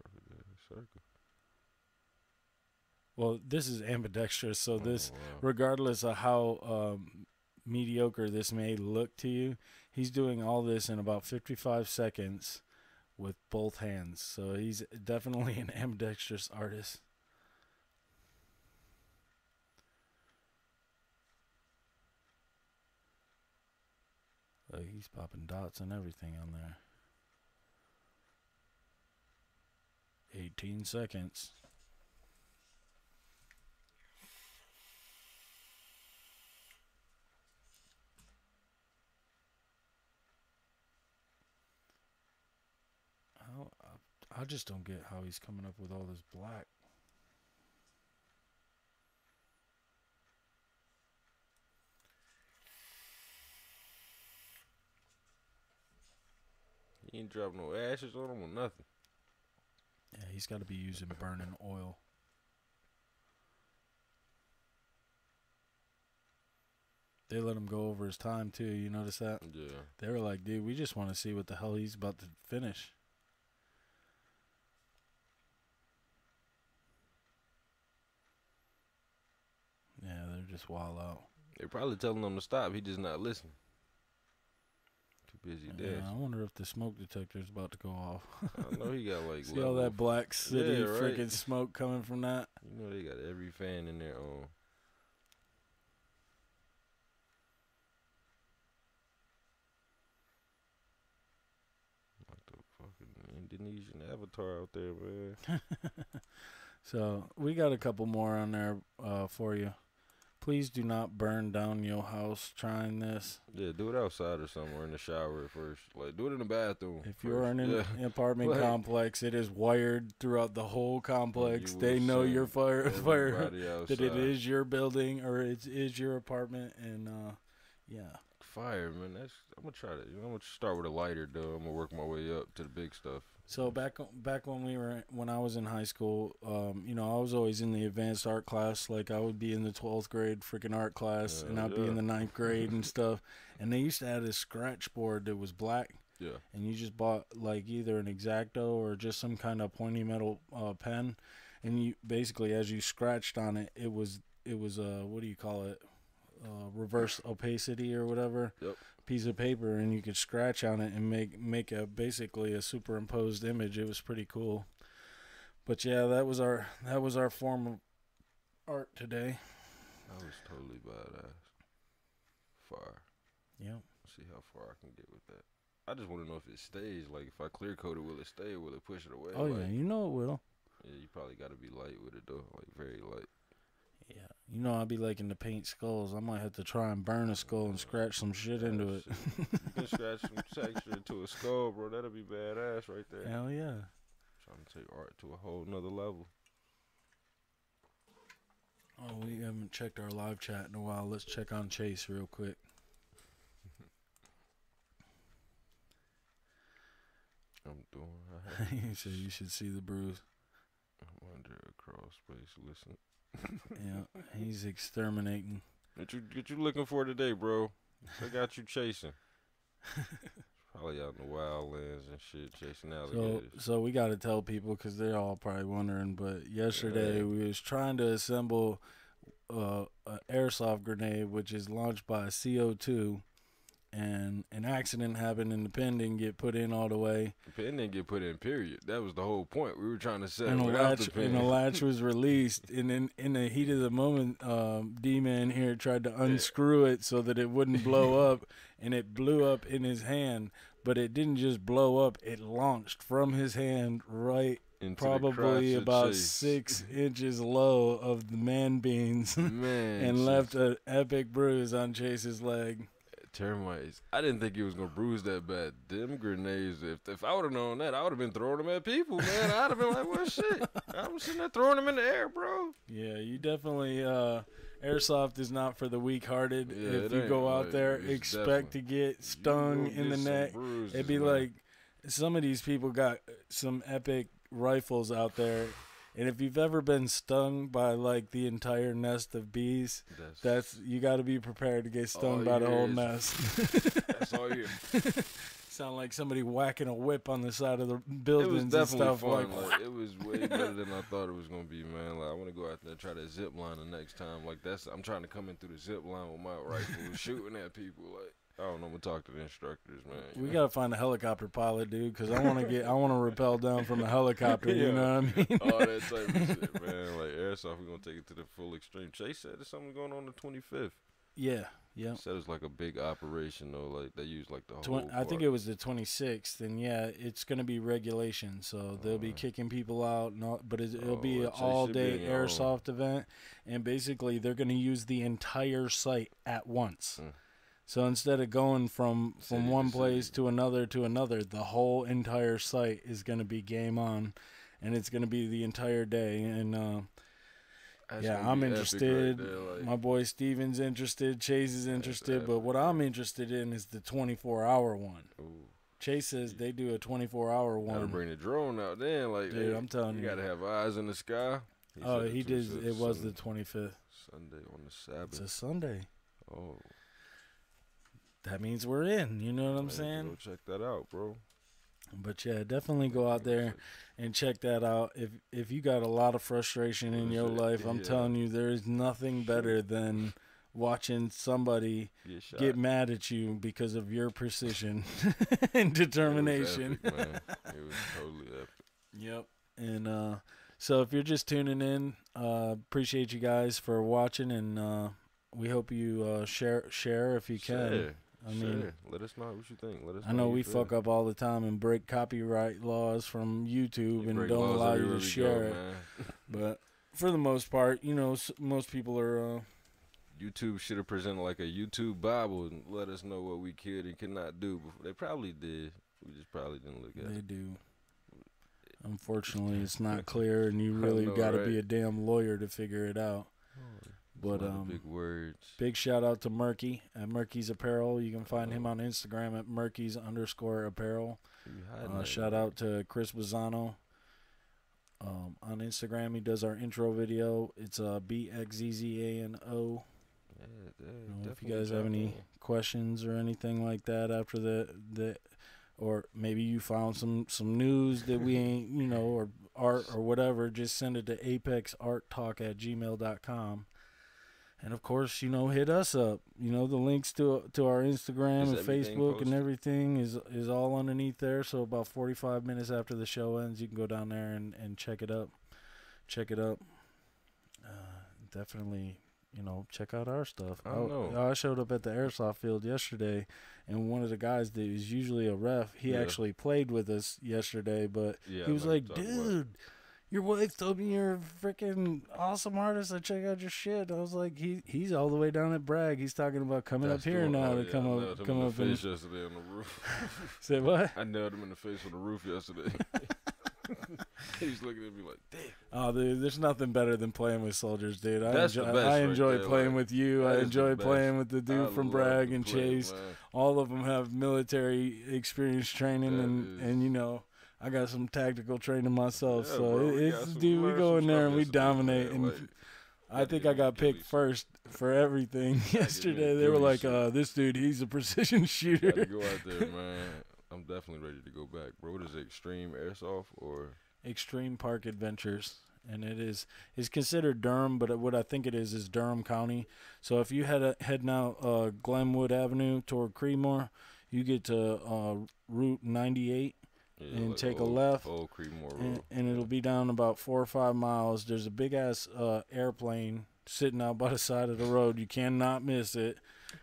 Perfect circle. Well, this is ambidextrous, so this, wow. regardless of how mediocre this may look to you, he's doing all this in about 55 seconds with both hands. So he's definitely an ambidextrous artist. Like he's popping dots and everything on there. 18 seconds. I just don't get how he's coming up with all this black. He ain't drop no ashes on him or nothing. Yeah, he's got to be using burning oil. They let him go over his time too. You notice that? Yeah. They were like, dude, we just want to see what the hell he's about to finish. Yeah, they're just wild out. They're probably telling him to stop. He just not listening. Too busy Yeah, dancing. I wonder if the smoke detector's about to go off. I know he got like See all that Black City Yeah, right. freaking smoke coming from that? You know they got every fan in there on. Like the fucking Indonesian avatar out there, man. So we got a couple more on there for you. Please do not burn down your house trying this. Yeah, do it outside or somewhere in the shower at first. Like, do it in the bathroom. If you're in an Yeah. apartment Like, complex, it is wired throughout the whole complex. You They will know send your fire everybody that it outside. is your building or it is your apartment, and yeah. Fire, man. I'm gonna try that. I'm gonna start with a lighter, though. I'm gonna work my way up to the big stuff. So back when I was in high school, you know, I was always in the advanced art class. Like I would be in the 12th grade freaking art class, and I'd be in the 9th grade and stuff. And they used to have this scratch board that was black. Yeah. And you just bought like either an X-Acto or just some kind of pointy metal pen, and you basically, as you scratched on it, it was what do you call it? Reverse opacity or whatever. Yep. Piece of paper, and you could scratch on it and make basically a superimposed image. It was pretty cool. But yeah, that was our form of art today. That was totally badass. Fire. Yep. See how far I can get with that. I just want to know if it stays. Like, if I clear coat it, will it stay or will it push it away? Oh, like, yeah, you know it will. Yeah, you probably got to be light with it, though. Like, very light. Yeah. You know I be liking to paint skulls. I might have to try and burn a skull and scratch some shit into it. You can scratch some texture into a skull, bro. That'll be badass right there. Hell yeah. Trying to take art to a whole nother level. Oh, we haven't checked our live chat in a while. Let's check on Chase real quick. I'm doing. He said you should see the bruise. I'm under a crawl space. Listen. Yeah, he's exterminating. What you looking for today, bro? I got you chasing. Probably out in the wildlands and shit, chasing alligators. So we got to tell people because they're all probably wondering. But yesterday we was trying to assemble an airsoft grenade, which is launched by CO2. And an accident happened and the pin didn't get put in all the way. The pin didn't get put in, period. That was the whole point. We were trying to set and without the pin. And the latch was released. And in the heat of the moment, D-Man here tried to unscrew it so that it wouldn't blow up. And it blew up in his hand. But it didn't just blow up. It launched from his hand right into probably about 6 inches low of the man beans. Man, and left an epic bruise on Chase's leg. Termites. I didn't think it was gonna bruise that bad. Them grenades. If I would have known that, I would have been throwing them at people, man. I'd have been like, "What shit?" I'm sitting there throwing them in the air, bro. Yeah, you definitely. Airsoft is not for the weak-hearted. Yeah, if you go out there, expect to get stung in the neck. It'd be like some of these people got some epic rifles out there. And if you've ever been stung by like the entire nest of bees, that's you got to be prepared to get stung by the whole nest. That's all you hear. Sound like somebody whacking a whip on the side of the buildings. It was definitely and stuff. fun. Like, it was way better than I thought it was gonna be, man. Like, I want to go out there and try that zip line the next time. Like, I'm trying to come in through the zip line with my rifle, shooting at people. Like, I don't know. I'm gonna talk to the instructors, man. We gotta find a helicopter pilot, dude, because I want to rappel down from a helicopter. You know what I mean? All that type of shit, man. Like airsoft, we're gonna take it to the full extreme. Chase said there's something going on the 25th. Yeah. Yeah. Said it's like a big operation though. Like they use like the whole. I think it was the 26th, and yeah, it's gonna be regulation, so they'll be kicking people out, but it'll be an all-day airsoft event, and basically they're gonna use the entire site at once. So instead of going from one place to another, the whole entire site is going to be game on, and it's going to be the entire day. And yeah, I'm interested. Right there, my boy Steven's interested. Chase is interested. But what I'm interested in is the 24-hour one. Ooh. Chase says they do a 24-hour one. Gotta bring the drone out then. Like, dude, I'm telling you. You got to have eyes in the sky. He did. It was the 25th. Sunday on the Sabbath. It's a Sunday. Oh. That means we're in. You know what I'm saying? Go check that out, bro. But yeah, definitely go out there and check that out. If you got a lot of frustration in your life, I'm telling you, there is nothing better than watching somebody get mad at you because of your precision and determination. It was epic, man. It was totally epic. Yep. And so if you're just tuning in, appreciate you guys for watching, and we hope you share if you can. I mean, let us know what you think. Let us. I know we fuck up all the time and break copyright laws from YouTube and don't allow you to share it. But for the most part, you know, most people are. YouTube should have presented like a YouTube Bible and let us know what we could and could not do. They probably did. We just probably didn't look at it. They do. Unfortunately, it's not clear, and you really got to be a damn lawyer to figure it out. But big words. Big shout out to Murky at Murky's Apparel. You can find him on Instagram at Murky's_apparel. Shout out to Chris Bazzano. On Instagram, he does our intro video. It's BXZZANO. If you guys have any questions or anything like that after that, or maybe you found some news that we ain't, you know, or art or whatever, just send it to apexarttalk@gmail.com. And of course, you know, hit us up. You know, the links to our Instagram and Facebook and everything is all underneath there. So about 45 minutes after the show ends, you can go down there and check it up. Definitely, you know, check out our stuff. I showed up at the airsoft field yesterday, and one of the guys that is usually a ref, he actually played with us yesterday, but he was like, dude, your wife told me you're a freaking awesome artist. I check out your shit. I was like, he's all the way down at Bragg. He's talking about coming up here now to come up in the face yesterday on the roof. Say what? I nailed him in the face on the roof yesterday. He's looking at me like, damn. Oh, dude, there's nothing better than playing with soldiers, dude. I enjoy playing with you. I enjoy playing with the dude from Bragg and Chase. Man. All of them have military experience training, and you know, I got some tactical training myself. Yeah, so bro, we go in there and we dominate. And like, I think I got picked first for everything yesterday. They were like, this dude, he's a precision shooter. Gotta go out there, man. I'm definitely ready to go back, bro. What is it, Extreme Airsoft or Extreme Park Adventures? And it's considered Durham, but what I think it is Durham County. So if you head now Glenwood Avenue toward Creedmoor, you get to Route 98 and like take a left, and it'll be down about 4 or 5 miles. There's a big ass airplane sitting out by the side of the road. You cannot miss it,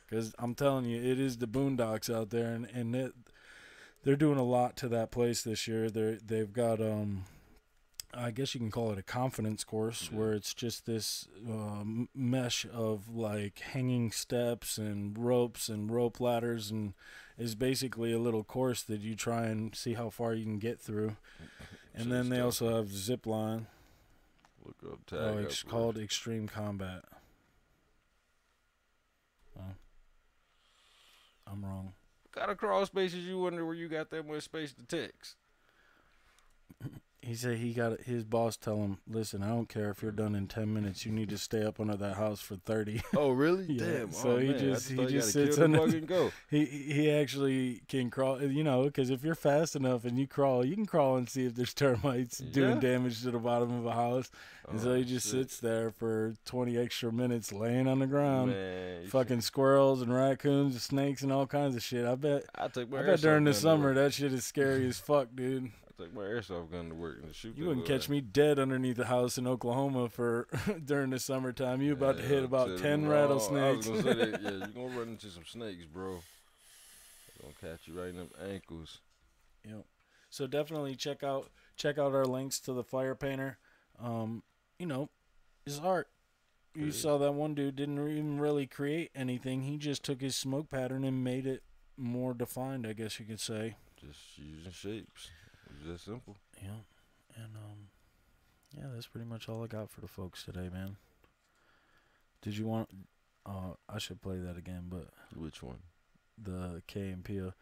because I'm telling you, it is the boondocks out there, and they're doing a lot to that place this year. They've got I guess you can call it a confidence course, where it's just this mesh of like hanging steps and ropes and rope ladders, and is basically a little course that you try and see how far you can get through. And then they also have zip line. Look up tag. It's called Extreme Combat. I'm wrong. What kind of crawl spaces you wonder where you got that much space to text? He said his boss tell him, listen, I don't care if you're done in 10 minutes. You need to stay up under that house for 30. Oh, really? Yeah. Damn. So he just sits under. He actually can crawl, you know, because if you're fast enough and you can crawl and see if there's termites doing damage to the bottom of a house. And so he just sits there for 20 extra minutes laying on the ground. Man, fucking squirrels and raccoons and snakes and all kinds of shit. I bet during the summer that shit is scary as fuck, dude. Take my airsoft gun to work and shoot. You wouldn't catch me dead underneath the house in Oklahoma for during the summertime. You about to hit about 10 rattlesnakes. I was gonna say that, you're gonna run into some snakes, bro. They're gonna catch you right in them ankles. Yep. So definitely check out our links to the fire painter. You know, his art. You saw that one dude didn't even really create anything. He just took his smoke pattern and made it more defined, I guess you could say. Just using shapes. It's that simple. Yeah. And yeah, that's pretty much all I got for the folks today, man. Did you want I should play that again, but which one? The K and Peele,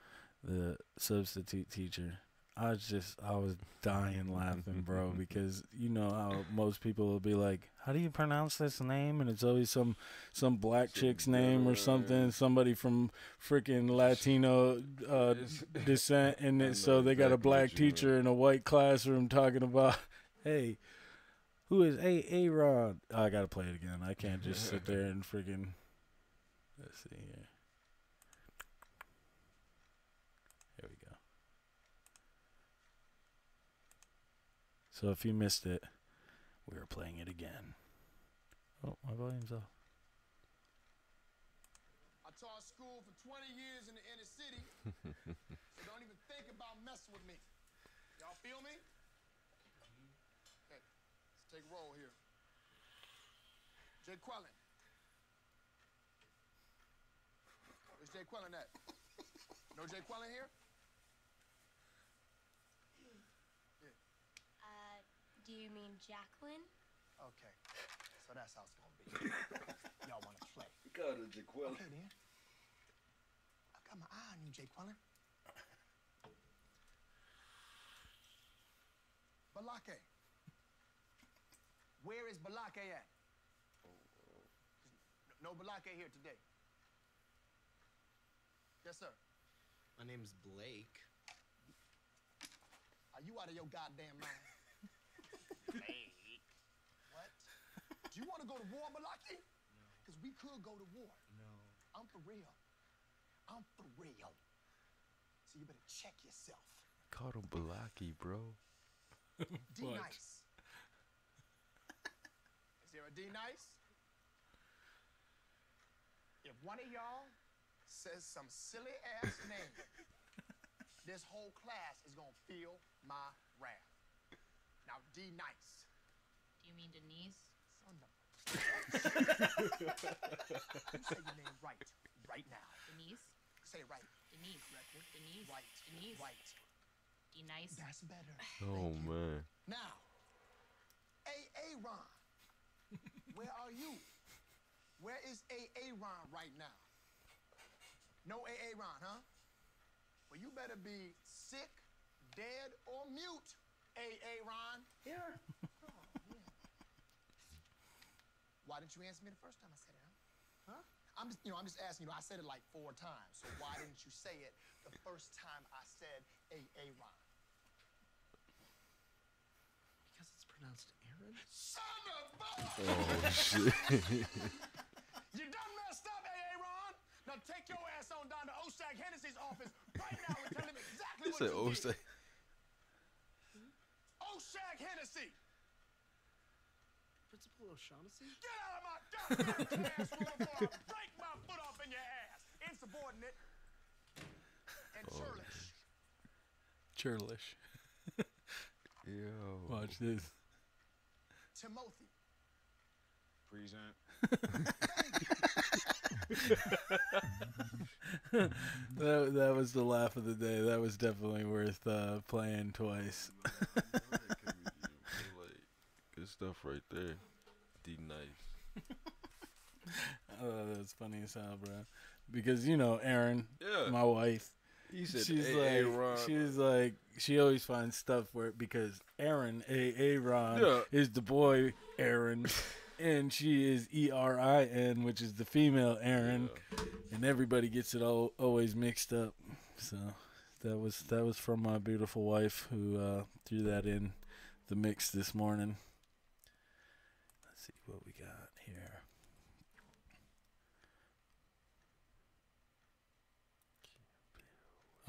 the substitute teacher. I was dying laughing, bro, because you know how most people will be like, how do you pronounce this name? And it's always some black chick's name or something, somebody from freaking Latino descent, and so they got a black teacher in a white classroom talking about, hey, who is A-Rod? Oh, I gotta play it again. I can't just sit there and freaking, let's see here. Here we go. So if you missed it, we are playing it again. Oh, my volume's off. I taught school for 20 years in the inner city, so don't even think about messing with me. Y'all feel me? Okay, let's take a roll here. Jay Quellen. Where's Jay Quellen at? No Jay Quellen here? Do you mean Jacqueline? Okay, so that's how it's gonna be. Y'all wanna play? Got it, Jay Quellen. Okay, then. I got my eye on you, Jay Quellen. Balake. Where is Balake at? No Balake here today. Yes, sir. My name's Blake. Are you out of your goddamn mind? Blake. What? Do you want to go to war, Balake? No. Because we could go to war. No. I'm for real. I'm for real. So you better check yourself. Called him Balaki, bro. D nice. Is there a D nice? If one of y'all says some silly ass name, this whole class is gonna feel my wrath. Now D nice. Do you mean Denise? Son of you say your name right now. Denise? Say it right. Denise. Denise. Right. Denise. Right. D nice. That's better. Oh man. Now, Ron, where are you? Where is Ron right now? No Ron, huh? Well, you better be sick, dead, or mute, Ron. Yeah. Oh, yeah. Why didn't you answer me the first time I said it, huh? I'm just asking, I said it like 4 times, so why didn't you say it the first time I said Ron? Because it's pronounced Aaron? Son of a... Oh shit. You done messed up, Ron. Now take your ass on down to Oshag Hennessy's office right now and tell him exactly what you did. Oshag Hennessy. Principal O'Shaughnessy? Get out of my goddamn classroom before I break my foot off in your ass. Insubordinate and churlish. Churlish. Yo. Watch this. Timothy. Present. that was the laugh of the day. That was definitely worth playing twice. Good stuff right there. D nice. Oh, that's funny as hell, bro. Because Erin, Yeah. my wife, He said she's Ron. she always finds stuff where because Aaron Ron Yeah. is the boy Aaron, and she is Erin, which is the female Aaron, and everybody gets it always mixed up. So that was from my beautiful wife who threw that in the mix this morning. Let's see what we got here.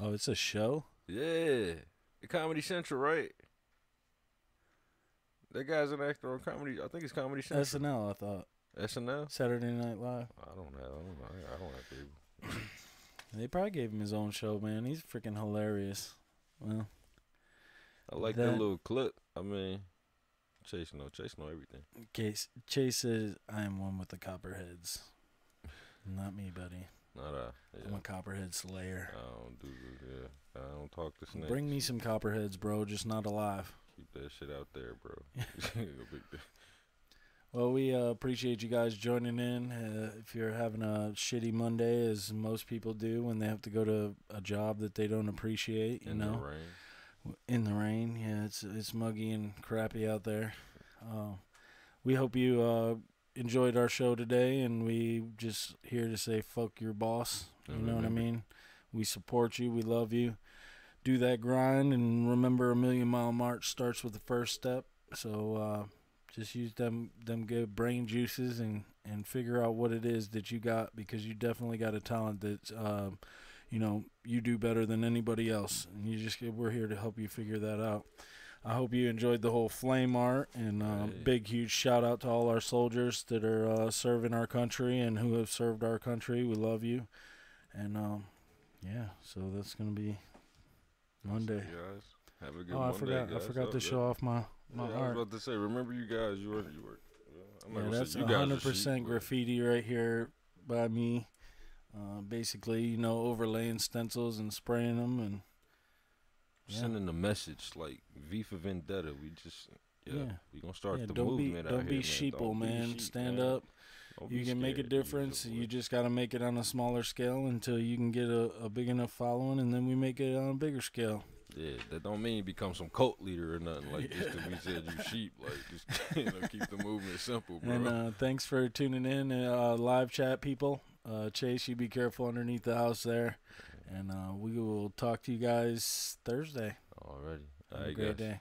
Oh, it's a show? Yeah. Comedy Central, right? That guy's an actor on Comedy. I think it's Comedy Central. SNL, I thought. SNL? Saturday Night Live. I don't have people. They probably gave him his own show, man. He's freaking hilarious. Well, I like that little clip. I mean, Chase know everything. Chase says, I am one with the copperheads. Not me, buddy. I'm a copperhead slayer. I don't talk to snakes. Bring me some copperheads, bro. Just not alive. Keep that shit out there, bro. Well, we appreciate you guys joining in. If you're having a shitty Monday, as most people do when they have to go to a job that they don't appreciate, In the rain. In the rain, yeah, it's muggy and crappy out there. We hope you enjoyed our show today, and we just here to say fuck your boss. You know what I mean? We support you. We love you. Do that grind, and remember, a 1,000,000-mile march starts with the first step. So just use them good brain juices and figure out what it is that you got, because you definitely got a talent that you do better than anybody else, and we're here to help you figure that out. I hope you enjoyed the whole flame art, and big, huge shout out to all our soldiers that are serving our country and who have served our country. We love you. And, so that's going to be Monday. You guys. Have a good Monday, I forgot to show off my art. I was about to say, remember you guys, you were. That's 100% graffiti right here by me. Basically, overlaying stencils and spraying them and sending a message like V for Vendetta. We just we gonna start the movement out here. Don't be sheeple, man. Stand up. You can make a difference. You just got to make it on a smaller scale until you can get a big enough following, and then we make it on a bigger scale. Yeah, that don't mean you become some cult leader or nothing like just because we said you sheep. Like, just keep the movement simple, bro. And thanks for tuning in, live chat people. Chase, you be careful underneath the house there, and we will talk to you guys Thursday. Alrighty. Have a great day.